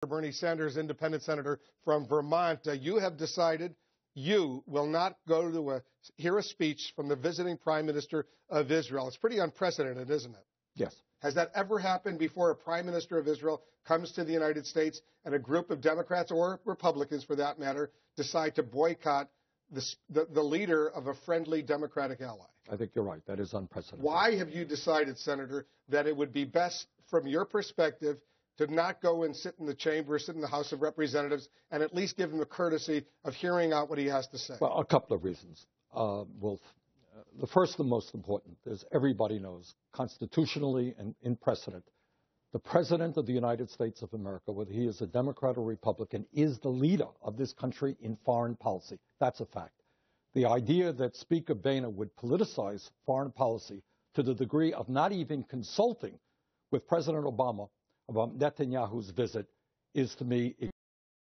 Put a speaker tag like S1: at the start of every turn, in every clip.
S1: Bernie Sanders, independent senator from Vermont, you have decided you will not go to hear a speech from the visiting prime minister of Israel. It's pretty unprecedented, isn't it?
S2: Yes.
S1: Has that ever happened before? A prime minister of Israel comes to the United States and a group of Democrats or Republicans, for that matter, decide to boycott the leader of a friendly Democratic ally?
S2: I think you're right. That is unprecedented.
S1: Why have you decided, Senator, that it would be best, from your perspective, to not go and sit in the chamber, sit in the House of Representatives, and at least give him the courtesy of hearing out what he has to say?
S2: Well, a couple of reasons, Wolf. The first and most important is everybody knows, constitutionally and in precedent, the President of the United States of America, whether he is a Democrat or Republican, is the leader of this country in foreign policy. That's a fact. The idea that Speaker Boehner would politicize foreign policy to the degree of not even consulting with President Obama about Netanyahu's visit is, to me,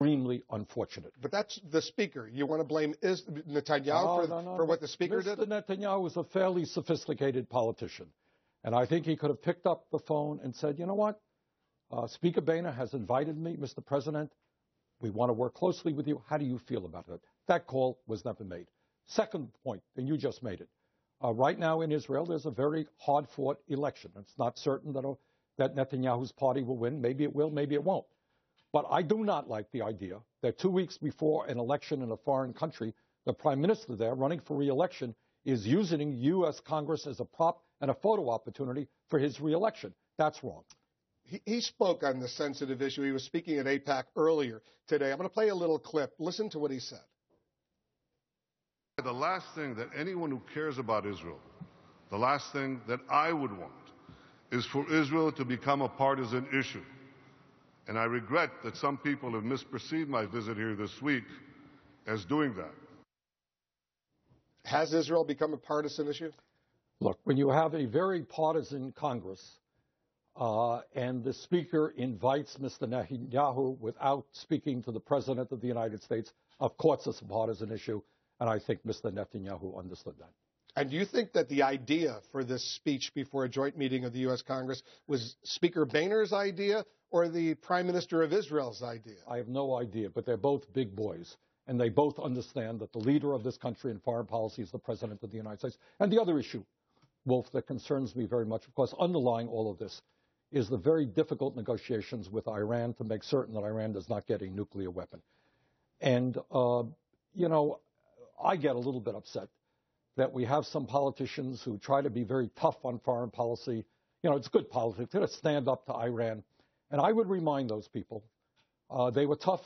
S2: extremely unfortunate.
S1: But that's the speaker. You want to blame Netanyahu for what the speaker did?
S2: Mr. Netanyahu is a fairly sophisticated politician. And I think he could have picked up the phone and said, you know what, Speaker Boehner has invited me, Mr. President. We want to work closely with you. How do you feel about it? That call was never made. Second point, and you just made it. Right now in Israel, there's a very hard-fought election. It's not certain that Netanyahu's party will win. Maybe it will, maybe it won't. But I do not like the idea that 2 weeks before an election in a foreign country, the prime minister there running for re-election is using U.S. Congress as a prop and a photo opportunity for his re-election. That's wrong.
S1: He spoke on the sensitive issue. He was speaking at AIPAC earlier today. I'm going to play a little clip. Listen to what he said.
S3: The last thing that anyone who cares about Israel, the last thing that I would want, is for Israel to become a partisan issue. And I regret that some people have misperceived my visit here this week as doing that.
S1: Has Israel become a partisan issue?
S2: Look, when you have a very partisan Congress and the Speaker invites Mr. Netanyahu without speaking to the President of the United States, of course it's a partisan issue, and I think Mr. Netanyahu understood that.
S1: And do you think that the idea for this speech before a joint meeting of the U.S. Congress was Speaker Boehner's idea or the Prime Minister of Israel's idea?
S2: I have no idea, but they're both big boys, and they both understand that the leader of this country in foreign policy is the President of the United States. And the other issue, Wolf, that concerns me very much, of course, underlying all of this, is the very difficult negotiations with Iran to make certain that Iran does not get a nuclear weapon. And, you know, I get a little bit upset that we have some politicians who try to be very tough on foreign policy. You know, it's good politics to stand up to Iran. And I would remind those people, they were tough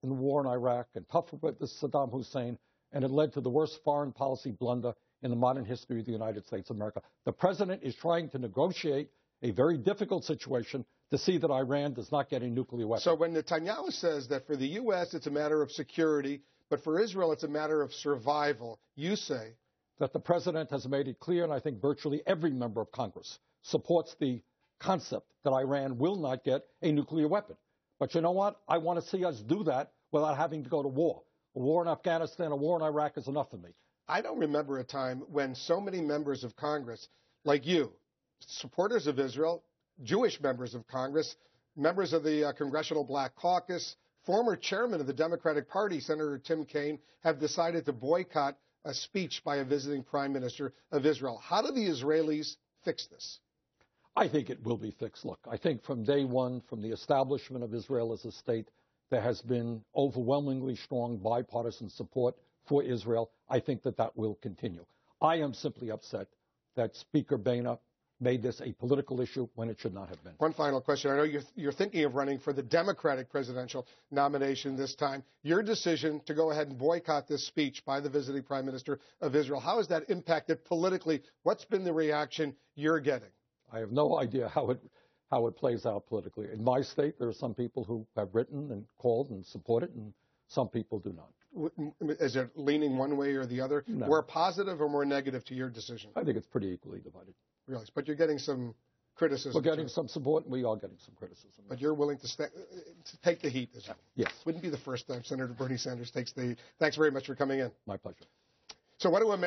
S2: in the war in Iraq and tough with Saddam Hussein, and it led to the worst foreign policy blunder in the modern history of the United States of America. The president is trying to negotiate a very difficult situation to see that Iran does not get a nuclear weapon.
S1: So when Netanyahu says that for the U.S. it's a matter of security, but for Israel it's a matter of survival, you say
S2: that the president has made it clear, and I think virtually every member of Congress supports the concept that Iran will not get a nuclear weapon. But you know what? I want to see us do that without having to go to war. A war in Afghanistan, a war in Iraq is enough for me.
S1: I don't remember a time when so many members of Congress, like you, supporters of Israel, Jewish members of Congress, members of the Congressional Black Caucus, former chairman of the Democratic Party, Senator Tim Kaine, have decided to boycott a speech by a visiting prime minister of Israel. How do the Israelis fix this?
S2: I think it will be fixed. Look, I think from day one, from the establishment of Israel as a state, there has been overwhelmingly strong bipartisan support for Israel. I think that that will continue. I am simply upset that Speaker Boehner made this a political issue when it should not have been.
S1: One final question. I know you're thinking of running for the Democratic presidential nomination this time. Your decision to go ahead and boycott this speech by the visiting prime minister of Israel, how has that impacted politically? What's been the reaction you're getting?
S2: I have no idea how it plays out politically. In my state, there are some people who have written and called and supported, and some people do not.
S1: Is it leaning one way or the other?
S2: No.
S1: More positive or more negative to your decision?
S2: I think it's pretty equally divided.
S1: Really? But you're getting some criticism.
S2: We're getting some support, and we are getting some criticism.
S1: But you're willing to take the heat, as well.
S2: Yes.
S1: Wouldn't be the first time Senator Bernie Sanders takes the heat. Thanks very much for coming in.
S2: My pleasure.
S1: So what do Americans